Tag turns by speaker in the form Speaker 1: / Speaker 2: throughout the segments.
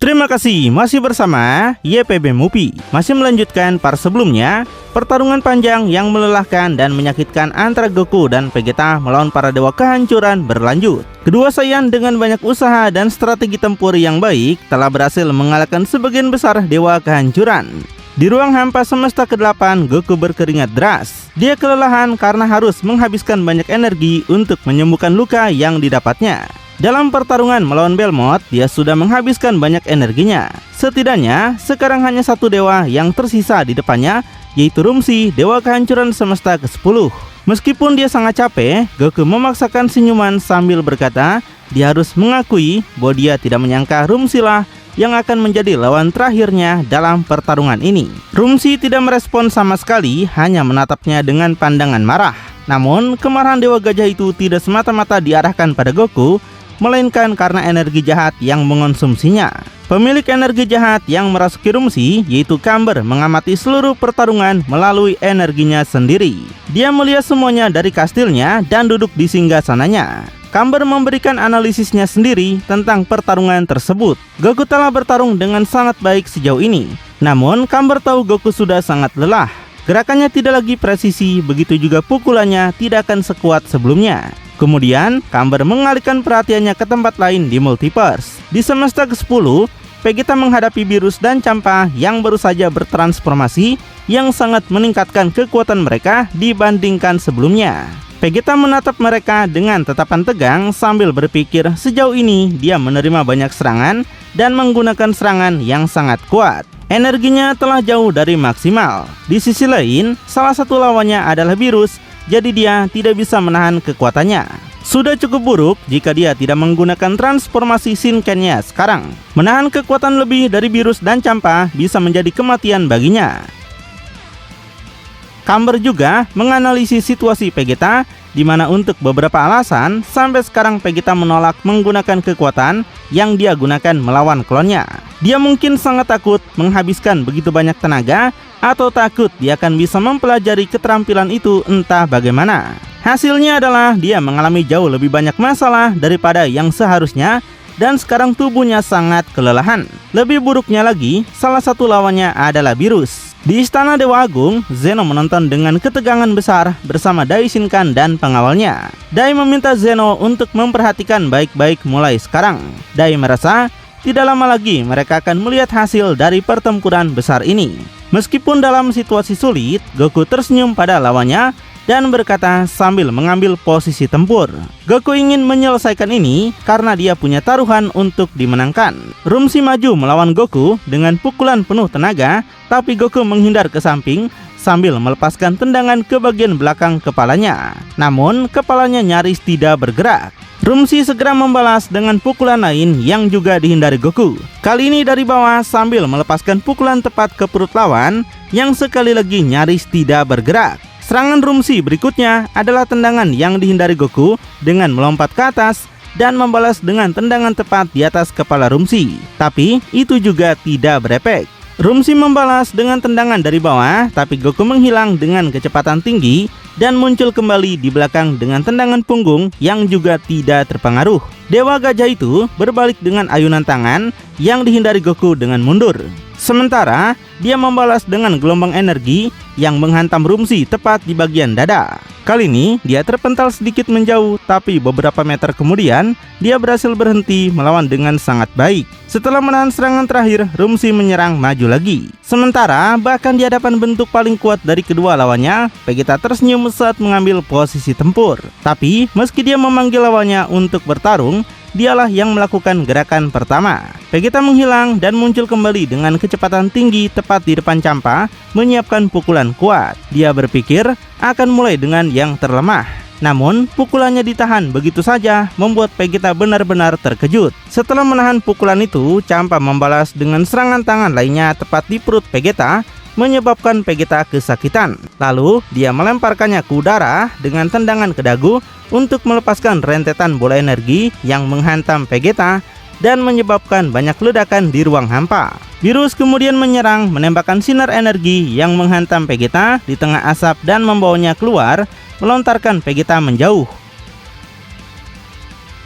Speaker 1: Terima kasih masih bersama YPB Movie. Masih melanjutkan part sebelumnya, pertarungan panjang yang melelahkan dan menyakitkan antara Goku dan Vegeta melawan para dewa kehancuran berlanjut. Kedua Saiyan dengan banyak usaha dan strategi tempur yang baik telah berhasil mengalahkan sebagian besar dewa kehancuran. Di ruang hampa semesta ke-8, Goku berkeringat deras. Dia kelelahan karena harus menghabiskan banyak energi untuk menyembuhkan luka yang didapatnya. Dalam pertarungan melawan Belmont, dia sudah menghabiskan banyak energinya. Setidaknya, sekarang hanya satu dewa yang tersisa di depannya, yaitu Rumsi, dewa kehancuran semesta ke-10. Meskipun dia sangat capek, Goku memaksakan senyuman sambil berkata, dia harus mengakui bahwa dia tidak menyangka Rumsi lah yang akan menjadi lawan terakhirnya dalam pertarungan ini. Rumsi tidak merespon sama sekali, hanya menatapnya dengan pandangan marah. Namun, kemarahan dewa gajah itu tidak semata-mata diarahkan pada Goku, melainkan karena energi jahat yang mengonsumsinya. Pemilik energi jahat yang merasuki Rumsi, yaitu Camber, mengamati seluruh pertarungan melalui energinya sendiri. Dia melihat semuanya dari kastilnya dan duduk di singgasananya. Camber memberikan analisisnya sendiri tentang pertarungan tersebut. Goku telah bertarung dengan sangat baik sejauh ini. Namun, Camber tahu Goku sudah sangat lelah. Gerakannya tidak lagi presisi, begitu juga pukulannya tidak akan sekuat sebelumnya. Kemudian, Camber mengalihkan perhatiannya ke tempat lain di multiverse. Di semesta ke-10, Vegeta menghadapi Beerus dan Champa yang baru saja bertransformasi, yang sangat meningkatkan kekuatan mereka dibandingkan sebelumnya. Vegeta menatap mereka dengan tatapan tegang sambil berpikir sejauh ini dia menerima banyak serangan dan menggunakan serangan yang sangat kuat. Energinya telah jauh dari maksimal. Di sisi lain, salah satu lawannya adalah Beerus, jadi dia tidak bisa menahan kekuatannya. Sudah cukup buruk jika dia tidak menggunakan transformasi Shinken-nya sekarang. Menahan kekuatan lebih dari Beerus dan Champa bisa menjadi kematian baginya. Camber juga menganalisis situasi Vegeta, di mana untuk beberapa alasan sampai sekarang Vegeta menolak menggunakan kekuatan yang dia gunakan melawan klonnya. Dia mungkin sangat takut menghabiskan begitu banyak tenaga, atau takut dia akan bisa mempelajari keterampilan itu entah bagaimana. Hasilnya adalah dia mengalami jauh lebih banyak masalah daripada yang seharusnya, dan sekarang tubuhnya sangat kelelahan. Lebih buruknya lagi, salah satu lawannya adalah Beerus. Di Istana Dewa Agung, Zeno menonton dengan ketegangan besar bersama Dai Shinkan dan pengawalnya. Dai meminta Zeno untuk memperhatikan baik-baik mulai sekarang. Dai merasa tidak lama lagi mereka akan melihat hasil dari pertempuran besar ini. Meskipun dalam situasi sulit, Goku tersenyum pada lawannya dan berkata sambil mengambil posisi tempur. Goku ingin menyelesaikan ini karena dia punya taruhan untuk dimenangkan. Rumsi maju melawan Goku dengan pukulan penuh tenaga, tapi Goku menghindar ke samping sambil melepaskan tendangan ke bagian belakang kepalanya. Namun, kepalanya nyaris tidak bergerak. Rumsi segera membalas dengan pukulan lain yang juga dihindari Goku. Kali ini dari bawah sambil melepaskan pukulan tepat ke perut lawan yang sekali lagi nyaris tidak bergerak. Serangan Rumsi berikutnya adalah tendangan yang dihindari Goku dengan melompat ke atas dan membalas dengan tendangan tepat di atas kepala Rumsi. Tapi itu juga tidak berefek. Rumsi membalas dengan tendangan dari bawah, tapi Goku menghilang dengan kecepatan tinggi dan muncul kembali di belakang dengan tendangan punggung yang juga tidak terpengaruh. Dewa gajah itu berbalik dengan ayunan tangan yang dihindari Goku dengan mundur. Sementara, dia membalas dengan gelombang energi yang menghantam Rumsi tepat di bagian dada. Kali ini, dia terpental sedikit menjauh, tapi beberapa meter kemudian, dia berhasil berhenti melawan dengan sangat baik. Setelah menahan serangan terakhir, Rumsi menyerang maju lagi. Sementara, bahkan di hadapan bentuk paling kuat dari kedua lawannya, Vegeta tersenyum saat mengambil posisi tempur. Tapi, meski dia memanggil lawannya untuk bertarung, dialah yang melakukan gerakan pertama. Vegeta menghilang dan muncul kembali dengan kecepatan tinggi tepat di depan Champa, menyiapkan pukulan kuat. Dia berpikir akan mulai dengan yang terlemah. Namun, pukulannya ditahan begitu saja, membuat Vegeta benar-benar terkejut. Setelah menahan pukulan itu, Champa membalas dengan serangan tangan lainnya tepat di perut Vegeta, menyebabkan Vegeta kesakitan. Lalu, dia melemparkannya ke udara dengan tendangan ke dagu untuk melepaskan rentetan bola energi yang menghantam Vegeta dan menyebabkan banyak ledakan di ruang hampa. Beerus kemudian menyerang, menembakkan sinar energi yang menghantam Vegeta di tengah asap dan membawanya keluar, melontarkan Vegeta menjauh.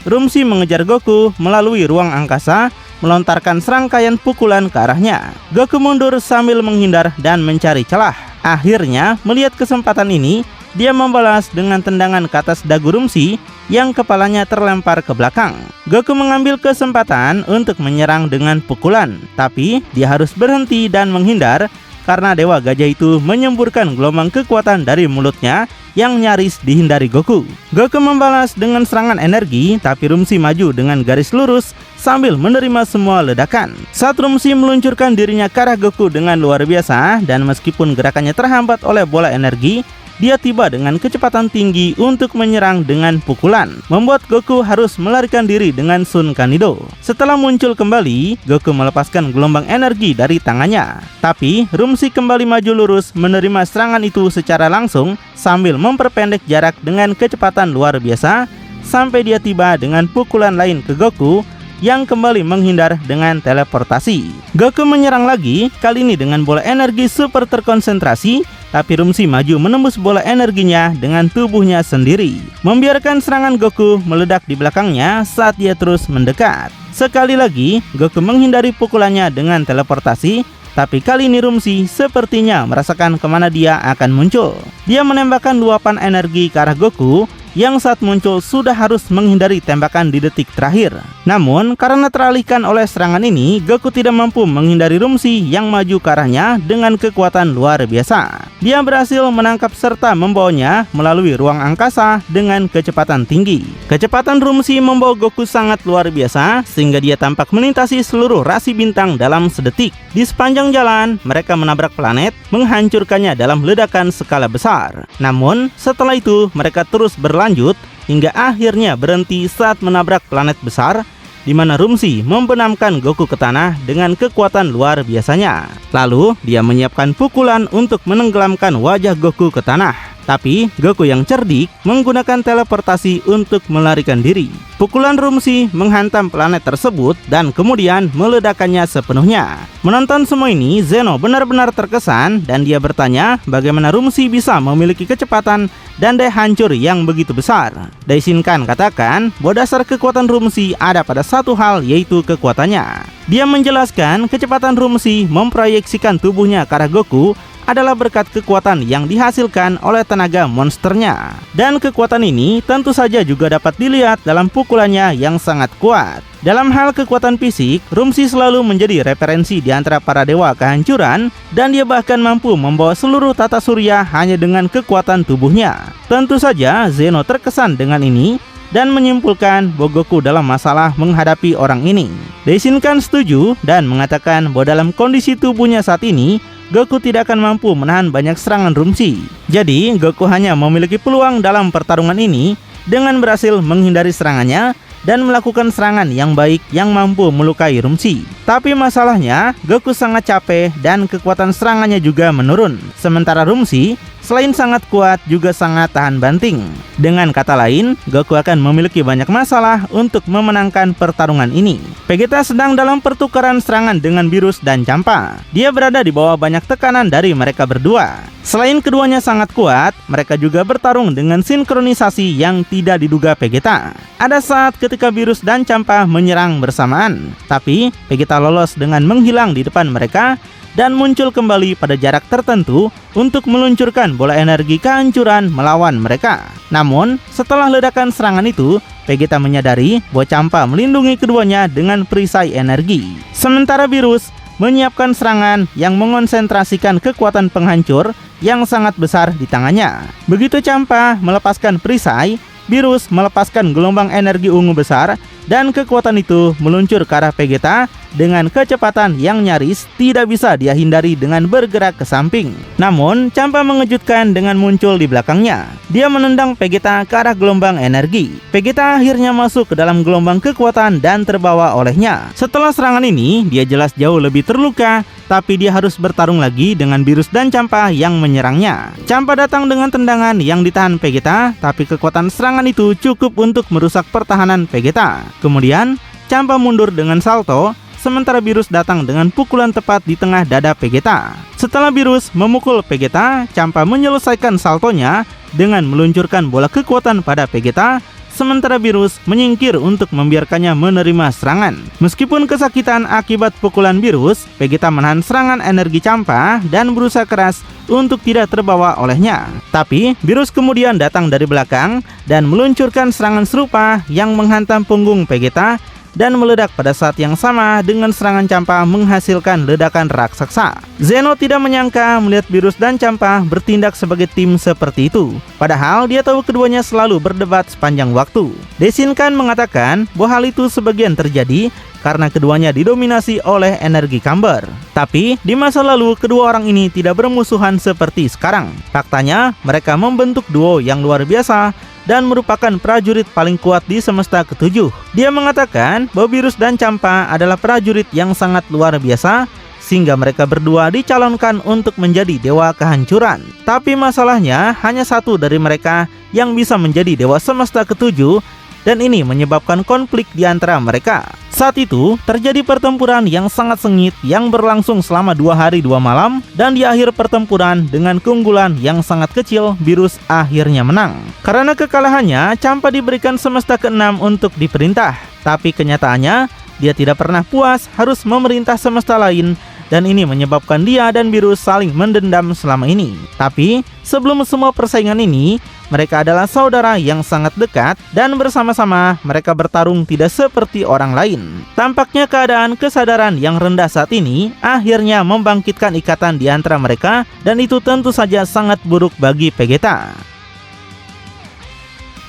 Speaker 1: Rumsi mengejar Goku melalui ruang angkasa melontarkan serangkaian pukulan ke arahnya. Goku mundur sambil menghindar dan mencari celah. Akhirnya, melihat kesempatan ini, dia membalas dengan tendangan ke atas dagu Rumsi yang kepalanya terlempar ke belakang. Goku mengambil kesempatan untuk menyerang dengan pukulan, tapi dia harus berhenti dan menghindar karena Dewa Gajah itu menyemburkan gelombang kekuatan dari mulutnya yang nyaris dihindari Goku. Goku membalas dengan serangan energi, tapi Rumsi maju dengan garis lurus sambil menerima semua ledakan. Saat Rumsi meluncurkan dirinya ke arah Goku dengan luar biasa, dan meskipun gerakannya terhambat oleh bola energi, dia tiba dengan kecepatan tinggi untuk menyerang dengan pukulan, membuat Goku harus melarikan diri dengan Sun Kanido. Setelah muncul kembali, Goku melepaskan gelombang energi dari tangannya. Tapi, Rumsi kembali maju lurus menerima serangan itu secara langsung sambil memperpendek jarak dengan kecepatan luar biasa sampai dia tiba dengan pukulan lain ke Goku yang kembali menghindar dengan teleportasi. Goku menyerang lagi, kali ini dengan bola energi super terkonsentrasi, tapi Rumsi maju menembus bola energinya dengan tubuhnya sendiri, membiarkan serangan Goku meledak di belakangnya saat dia terus mendekat. Sekali lagi, Goku menghindari pukulannya dengan teleportasi, tapi kali ini Rumsi sepertinya merasakan kemana dia akan muncul. Dia menembakkan luapan energi ke arah Goku, yang saat muncul sudah harus menghindari tembakan di detik terakhir. Namun, karena teralihkan oleh serangan ini, Goku tidak mampu menghindari Rumsi yang maju ke arahnya dengan kekuatan luar biasa. Dia berhasil menangkap serta membawanya melalui ruang angkasa dengan kecepatan tinggi. Kecepatan Rumsi membawa Goku sangat luar biasa, sehingga dia tampak melintasi seluruh rasi bintang dalam sedetik. Di sepanjang jalan, mereka menabrak planet, menghancurkannya dalam ledakan skala besar. Namun, setelah itu, mereka terus berlanjut hingga akhirnya berhenti saat menabrak planet besar, di mana Rumsi membenamkan Goku ke tanah dengan kekuatan luar biasanya. Lalu, dia menyiapkan pukulan untuk menenggelamkan wajah Goku ke tanah. Tapi, Goku yang cerdik menggunakan teleportasi untuk melarikan diri. Pukulan Rumsi menghantam planet tersebut dan kemudian meledakannya sepenuhnya. Menonton semua ini, Zeno benar-benar terkesan dan dia bertanya bagaimana Rumsi bisa memiliki kecepatan dan daya hancur yang begitu besar. Daishinkan katakan bahwa dasar kekuatan Rumsi ada pada satu hal, yaitu kekuatannya. Dia menjelaskan kecepatan Rumsi memproyeksikan tubuhnya ke arah Goku adalah berkat kekuatan yang dihasilkan oleh tenaga monsternya. Dan kekuatan ini tentu saja juga dapat dilihat dalam pukulannya yang sangat kuat. Dalam hal kekuatan fisik, Rumsi selalu menjadi referensi di antara para dewa kehancuran, dan dia bahkan mampu membawa seluruh tata surya hanya dengan kekuatan tubuhnya. Tentu saja Zeno terkesan dengan ini dan menyimpulkan bahwa Goku dalam masalah menghadapi orang ini. Daishinkan setuju dan mengatakan bahwa dalam kondisi tubuhnya saat ini, Goku tidak akan mampu menahan banyak serangan Rumsi. Jadi, Goku hanya memiliki peluang dalam pertarungan ini dengan berhasil menghindari serangannya dan melakukan serangan yang baik yang mampu melukai Rumsi. Tapi masalahnya, Goku sangat capek dan kekuatan serangannya juga menurun. Sementara Rumsi selain sangat kuat juga sangat tahan banting. Dengan kata lain, Goku akan memiliki banyak masalah untuk memenangkan pertarungan ini. Vegeta sedang dalam pertukaran serangan dengan Beerus dan Champa. Dia berada di bawah banyak tekanan dari mereka berdua. Selain keduanya sangat kuat, mereka juga bertarung dengan sinkronisasi yang tidak diduga Vegeta. Ada saat ketika Beerus dan Champa menyerang bersamaan, tapi Vegeta lolos dengan menghilang di depan mereka dan muncul kembali pada jarak tertentu untuk meluncurkan bola energi kehancuran melawan mereka. Namun, setelah ledakan serangan itu, Vegeta menyadari bahwa Champa melindungi keduanya dengan perisai energi. Sementara Beerus menyiapkan serangan yang mengonsentrasikan kekuatan penghancur yang sangat besar di tangannya. Begitu Champa melepaskan perisai, Beerus melepaskan gelombang energi ungu besar dan kekuatan itu meluncur ke arah Vegeta dengan kecepatan yang nyaris tidak bisa dia hindari dengan bergerak ke samping. Namun, Champa mengejutkan dengan muncul di belakangnya. Dia menendang Vegeta ke arah gelombang energi. Vegeta akhirnya masuk ke dalam gelombang kekuatan dan terbawa olehnya. Setelah serangan ini, dia jelas jauh lebih terluka, tapi dia harus bertarung lagi dengan Beerus dan Champa yang menyerangnya. Champa datang dengan tendangan yang ditahan Vegeta, tapi kekuatan serangan itu cukup untuk merusak pertahanan Vegeta. Kemudian, Champa mundur dengan salto, sementara Beerus datang dengan pukulan tepat di tengah dada Vegeta. Setelah Beerus memukul Vegeta, Champa menyelesaikan saltonya dengan meluncurkan bola kekuatan pada Vegeta sementara Virus menyingkir untuk membiarkannya menerima serangan. Meskipun kesakitan akibat pukulan Virus, Vegeta menahan serangan energi Champa dan berusaha keras untuk tidak terbawa olehnya. Tapi Virus kemudian datang dari belakang dan meluncurkan serangan serupa yang menghantam punggung Vegeta dan meledak pada saat yang sama dengan serangan Champa menghasilkan ledakan raksasa. Zeno tidak menyangka melihat Virus dan Champa bertindak sebagai tim seperti itu. Padahal dia tahu keduanya selalu berdebat sepanjang waktu. Daishinkan mengatakan bahwa hal itu sebagian terjadi karena keduanya didominasi oleh energi Kamber. Tapi di masa lalu kedua orang ini tidak bermusuhan seperti sekarang. Faktanya mereka membentuk duo yang luar biasa dan merupakan prajurit paling kuat di semesta ketujuh. Dia mengatakan bahwa Virus dan Champa adalah prajurit yang sangat luar biasa, sehingga mereka berdua dicalonkan untuk menjadi dewa kehancuran. Tapi masalahnya hanya satu dari mereka yang bisa menjadi dewa semesta ketujuh, dan ini menyebabkan konflik di antara mereka. Saat itu terjadi pertempuran yang sangat sengit yang berlangsung selama 2 hari 2 malam, dan di akhir pertempuran dengan keunggulan yang sangat kecil, Virus akhirnya menang. Karena kekalahannya, Champa diberikan semesta ke-6 untuk diperintah. Tapi kenyataannya dia tidak pernah puas harus memerintah semesta lain, dan ini menyebabkan dia dan Virus saling mendendam selama ini. Tapi sebelum semua persaingan ini, mereka adalah saudara yang sangat dekat dan bersama-sama mereka bertarung tidak seperti orang lain. Tampaknya keadaan kesadaran yang rendah saat ini akhirnya membangkitkan ikatan di antara mereka, dan itu tentu saja sangat buruk bagi Vegeta.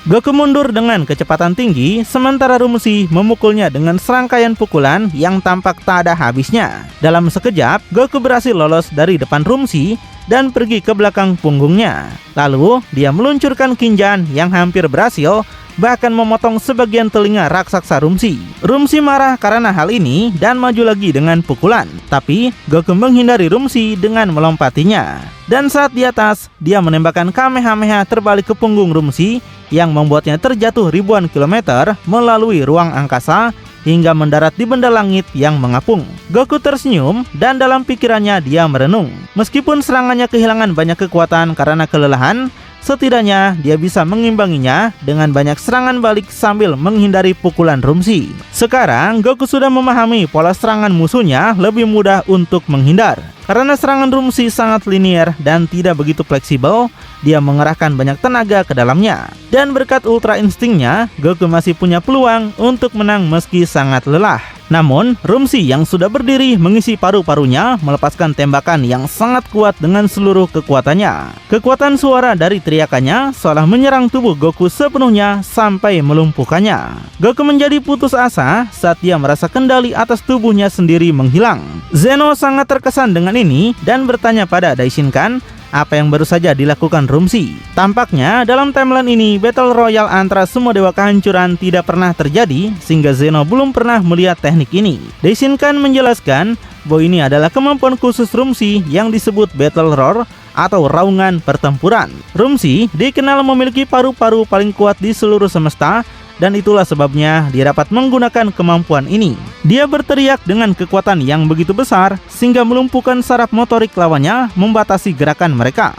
Speaker 1: Goku mundur dengan kecepatan tinggi, sementara Rumsi memukulnya dengan serangkaian pukulan yang tampak tak ada habisnya. Dalam sekejap, Goku berhasil lolos dari depan Rumsi dan pergi ke belakang punggungnya. Lalu, dia meluncurkan Kinjan yang hampir berhasil, bahkan memotong sebagian telinga raksasa Rumsi. Rumsi marah karena hal ini dan maju lagi dengan pukulan. Tapi, Goku menghindari Rumsi dengan melompatinya. Dan saat di atas, dia menembakkan Kamehameha terbalik ke punggung Rumsi yang membuatnya terjatuh ribuan kilometer melalui ruang angkasa hingga mendarat di benda langit yang mengapung. Goku tersenyum dan dalam pikirannya dia merenung. Meskipun serangannya kehilangan banyak kekuatan karena kelelahan, setidaknya dia bisa mengimbanginya dengan banyak serangan balik sambil menghindari pukulan Rumsi. Sekarang Goku sudah memahami pola serangan musuhnya lebih mudah untuk menghindar. Karena serangan Rumsi sangat linier dan tidak begitu fleksibel, dia mengerahkan banyak tenaga ke dalamnya. Dan berkat Ultra Instingnya, Goku masih punya peluang untuk menang meski sangat lelah. Namun, Rumsi yang sudah berdiri mengisi paru-parunya melepaskan tembakan yang sangat kuat dengan seluruh kekuatannya. Kekuatan suara dari teriakannya seolah menyerang tubuh Goku sepenuhnya sampai melumpuhkannya. Goku menjadi putus asa saat dia merasa kendali atas tubuhnya sendiri menghilang. Zeno sangat terkesan dengan ini dan bertanya pada Daishinkan apa yang baru saja dilakukan Rumsi. Tampaknya dalam timeline ini Battle Royale antara semua dewa kehancuran tidak pernah terjadi, sehingga Zeno belum pernah melihat teknik ini. Daishinkan menjelaskan bahwa ini adalah kemampuan khusus Rumsi yang disebut Battle Roar atau raungan pertempuran. Rumsi dikenal memiliki paru-paru paling kuat di seluruh semesta, dan itulah sebabnya dia dapat menggunakan kemampuan ini. Dia berteriak dengan kekuatan yang begitu besar sehingga melumpuhkan saraf motorik lawannya, membatasi gerakan mereka.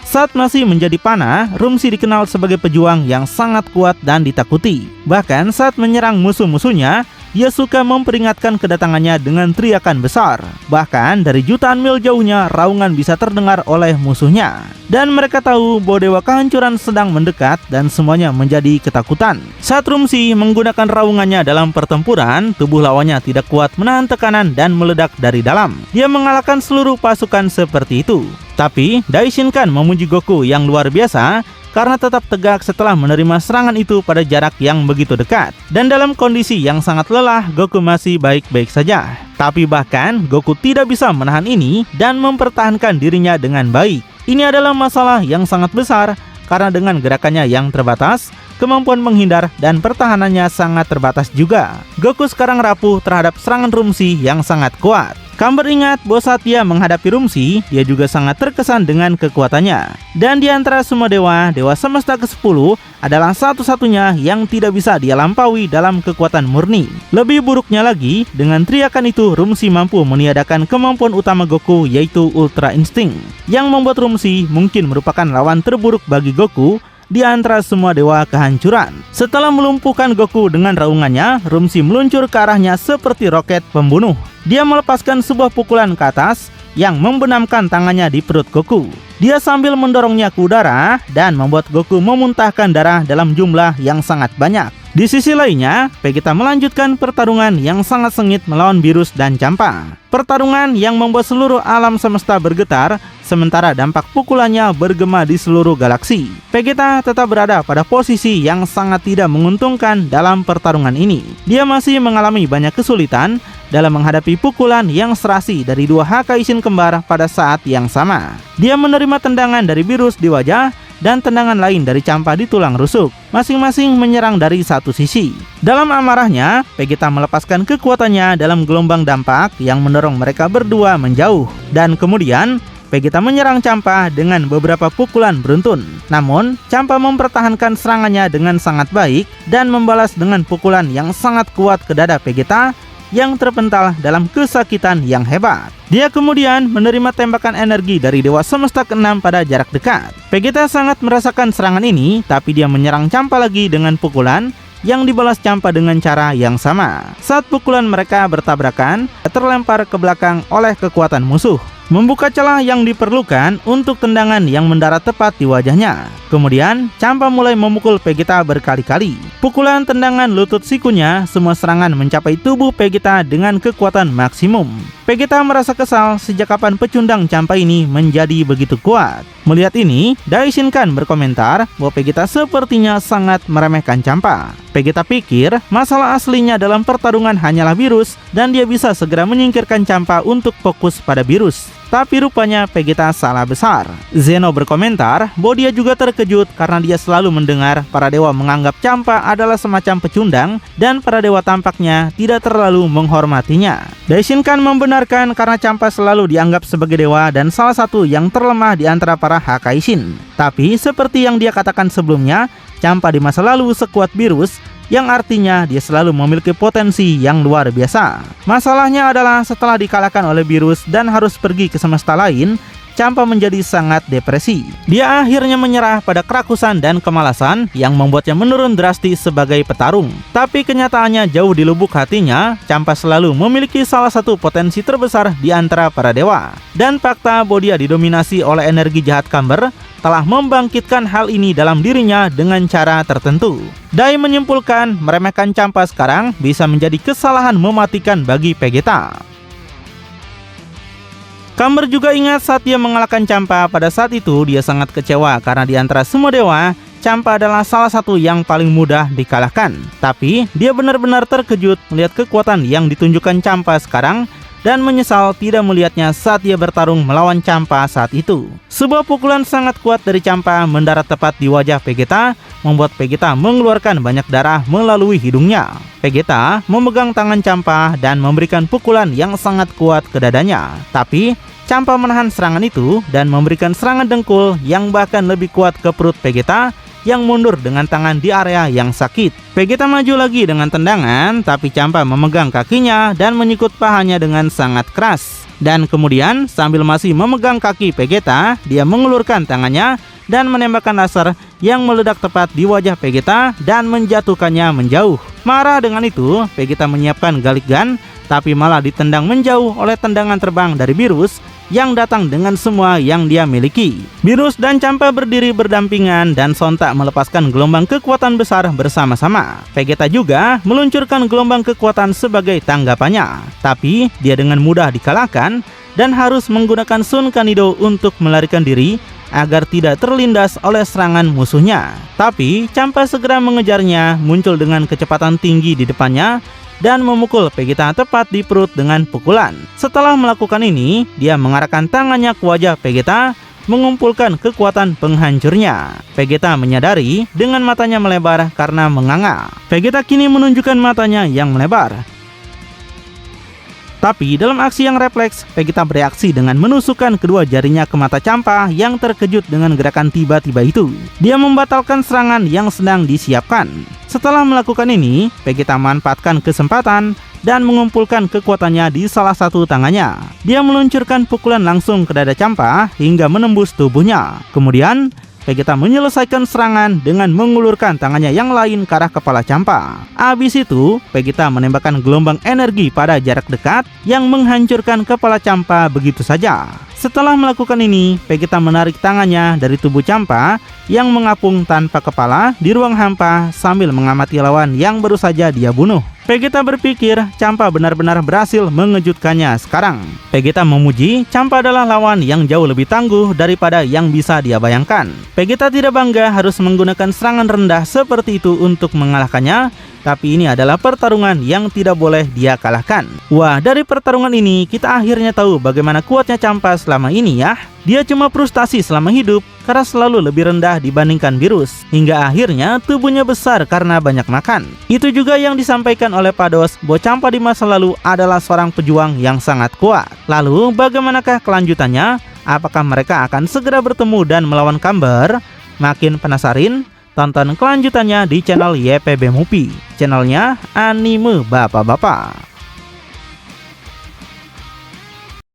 Speaker 1: Saat masih menjadi panah, Rumsi dikenal sebagai pejuang yang sangat kuat dan ditakuti. Bahkan saat menyerang musuh-musuhnya, dia suka memperingatkan kedatangannya dengan teriakan besar. Bahkan dari jutaan mil jauhnya raungan bisa terdengar oleh musuhnya. Dan mereka tahu bahwa dewa kehancuran sedang mendekat dan semuanya menjadi ketakutan. Saat Rumsi menggunakan raungannya dalam pertempuran, tubuh lawannya tidak kuat menahan tekanan dan meledak dari dalam. Dia mengalahkan seluruh pasukan seperti itu. Tapi Daishinkan memuji Goku yang luar biasa karena tetap tegak setelah menerima serangan itu pada jarak yang begitu dekat. Dan dalam kondisi yang sangat lelah, Goku masih baik-baik saja. Tapi bahkan Goku tidak bisa menahan ini dan mempertahankan dirinya dengan baik. Ini adalah masalah yang sangat besar karena dengan gerakannya yang terbatas, kemampuan menghindar dan pertahanannya sangat terbatas juga. Goku sekarang rapuh terhadap serangan Rumsi yang sangat kuat. Kamber ingat bahwa saat dia menghadapi Rumsi, dia juga sangat terkesan dengan kekuatannya. Dan di antara semua dewa, dewa semesta ke-10 adalah satu-satunya yang tidak bisa dia lampaui dalam kekuatan murni. Lebih buruknya lagi, dengan teriakan itu Rumsi mampu meniadakan kemampuan utama Goku, yaitu Ultra Instinct, yang membuat Rumsi mungkin merupakan lawan terburuk bagi Goku di antara semua dewa kehancuran. Setelah melumpuhkan Goku dengan raungannya, Rumshi meluncur ke arahnya seperti roket pembunuh. Dia melepaskan sebuah pukulan ke atas yang membenamkan tangannya di perut Goku. Dia sambil mendorongnya ke udara dan membuat Goku memuntahkan darah dalam jumlah yang sangat banyak. Di sisi lainnya, Vegeta melanjutkan pertarungan yang sangat sengit melawan Beerus dan Champa. Pertarungan yang membuat seluruh alam semesta bergetar, sementara dampak pukulannya bergema di seluruh galaksi. Vegeta tetap berada pada posisi yang sangat tidak menguntungkan dalam pertarungan ini. Dia masih mengalami banyak kesulitan dalam menghadapi pukulan yang serasi dari dua Hakaishin kembar pada saat yang sama. Dia menerima tendangan dari Beerus di wajah dan tendangan lain dari Champa di tulang rusuk, masing-masing menyerang dari satu sisi. Dalam amarahnya, Vegeta melepaskan kekuatannya dalam gelombang dampak yang mendorong mereka berdua menjauh. Dan kemudian, Vegeta menyerang Champa dengan beberapa pukulan beruntun. Namun, Champa mempertahankan serangannya dengan sangat baik dan membalas dengan pukulan yang sangat kuat ke dada Vegeta yang terpental dalam kesakitan yang hebat. Dia kemudian menerima tembakan energi dari Dewa Semesta ke-6 pada jarak dekat. Vegeta sangat merasakan serangan ini, tapi dia menyerang Champa lagi dengan pukulan yang dibalas Champa dengan cara yang sama. Saat pukulan mereka bertabrakan, terlempar ke belakang oleh kekuatan musuh, membuka celah yang diperlukan untuk tendangan yang mendarat tepat di wajahnya. Kemudian, Champa mulai memukul Vegeta berkali-kali. Pukulan, tendangan, lutut sikunya, semua serangan mencapai tubuh Vegeta dengan kekuatan maksimum. Vegeta merasa kesal sejak kapan pecundang Champa ini menjadi begitu kuat. Melihat ini, Daishinkan berkomentar bahwa Vegeta sepertinya sangat meremehkan Champa. Vegeta pikir masalah aslinya dalam pertarungan hanyalah Beerus dan dia bisa segera menyingkirkan Champa untuk fokus pada Beerus. Tapi rupanya Vegeta salah besar. Zeno berkomentar bahwa dia juga terkejut karena dia selalu mendengar para dewa menganggap Champa adalah semacam pecundang dan para dewa tampaknya tidak terlalu menghormatinya. Daishinkan membenarkan karena Champa selalu dianggap sebagai dewa dan salah satu yang terlemah di antara para Hakaishin. Tapi seperti yang dia katakan sebelumnya, Champa di masa lalu sekuat Beerus, yang artinya dia selalu memiliki potensi yang luar biasa. Masalahnya adalah setelah dikalahkan oleh Beerus dan harus pergi ke semesta lain, Champa menjadi sangat depresi. Dia akhirnya menyerah pada kerakusan dan kemalasan yang membuatnya menurun drastis sebagai petarung. Tapi kenyataannya jauh di lubuk hatinya, Champa selalu memiliki salah satu potensi terbesar di antara para dewa. Dan fakta bahwa dia didominasi oleh energi jahat Kamber telah membangkitkan hal ini dalam dirinya dengan cara tertentu. Dai menyimpulkan meremehkan Champa sekarang bisa menjadi kesalahan mematikan bagi Vegeta. Kamber juga ingat saat dia mengalahkan Champa. Pada saat itu dia sangat kecewa karena di antara semua dewa, Champa adalah salah satu yang paling mudah dikalahkan. Tapi dia benar-benar terkejut melihat kekuatan yang ditunjukkan Champa sekarang dan menyesal tidak melihatnya saat dia bertarung melawan Champa saat itu. Sebuah pukulan sangat kuat dari Champa mendarat tepat di wajah Vegeta, membuat Vegeta mengeluarkan banyak darah melalui hidungnya. Vegeta memegang tangan Champa dan memberikan pukulan yang sangat kuat ke dadanya. Tapi Champa menahan serangan itu dan memberikan serangan dengkul yang bahkan lebih kuat ke perut Vegeta yang mundur dengan tangan di area yang sakit. Vegeta maju lagi dengan tendangan, tapi Champa memegang kakinya dan menyikut pahanya dengan sangat keras. Dan kemudian sambil masih memegang kaki Vegeta, dia mengulurkan tangannya dan menembakkan laser yang meledak tepat di wajah Vegeta dan menjatuhkannya menjauh. Marah dengan itu, Vegeta menyiapkan Galick Gun, tapi malah ditendang menjauh oleh tendangan terbang dari Beerus yang datang dengan semua yang dia miliki. Beerus dan Champa berdiri berdampingan dan sontak melepaskan gelombang kekuatan besar bersama-sama. Vegeta juga meluncurkan gelombang kekuatan sebagai tanggapannya, tapi dia dengan mudah dikalahkan dan harus menggunakan Sun Kanido untuk melarikan diri agar tidak terlindas oleh serangan musuhnya. Tapi Champa segera mengejarnya, muncul dengan kecepatan tinggi di depannya dan memukul Vegeta tepat di perut dengan pukulan. Setelah melakukan ini, dia mengarahkan tangannya ke wajah Vegeta, mengumpulkan kekuatan penghancurnya. Vegeta menyadari dengan matanya melebar karena menganga. Vegeta kini menunjukkan matanya yang melebar. Tapi dalam aksi yang refleks, Vegeta bereaksi dengan menusukkan kedua jarinya ke mata Champa yang terkejut dengan gerakan tiba-tiba itu. Dia membatalkan serangan yang sedang disiapkan. Setelah melakukan ini, Vegeta memanfaatkan kesempatan dan mengumpulkan kekuatannya di salah satu tangannya. Dia meluncurkan pukulan langsung ke dada Champa hingga menembus tubuhnya. Kemudian, Vegeta menyelesaikan serangan dengan mengulurkan tangannya yang lain ke arah kepala Champa. Abis itu, Vegeta menembakkan gelombang energi pada jarak dekat yang menghancurkan kepala Champa begitu saja. Setelah melakukan ini, Vegeta menarik tangannya dari tubuh Champa yang mengapung tanpa kepala di ruang hampa sambil mengamati lawan yang baru saja dia bunuh. Vegeta berpikir Champa benar-benar berhasil mengejutkannya sekarang. Vegeta memuji Champa adalah lawan yang jauh lebih tangguh daripada yang bisa dia bayangkan. Vegeta tidak bangga harus menggunakan serangan rendah seperti itu untuk mengalahkannya, tapi ini adalah pertarungan yang tidak boleh dia kalahkan. Wah, dari pertarungan ini kita akhirnya tahu bagaimana kuatnya Champa selama ini ya. Dia cuma frustasi selama hidup karena selalu lebih rendah dibandingkan Virus, hingga akhirnya tubuhnya besar karena banyak makan. Itu juga yang disampaikan oleh Pados bahwa Champa di masa lalu adalah seorang pejuang yang sangat kuat. Lalu bagaimanakah kelanjutannya? Apakah mereka akan segera bertemu dan melawan Camber? Makin penasaran? Tonton kelanjutannya di channel YPB Movie, channelnya anime bapak-bapak.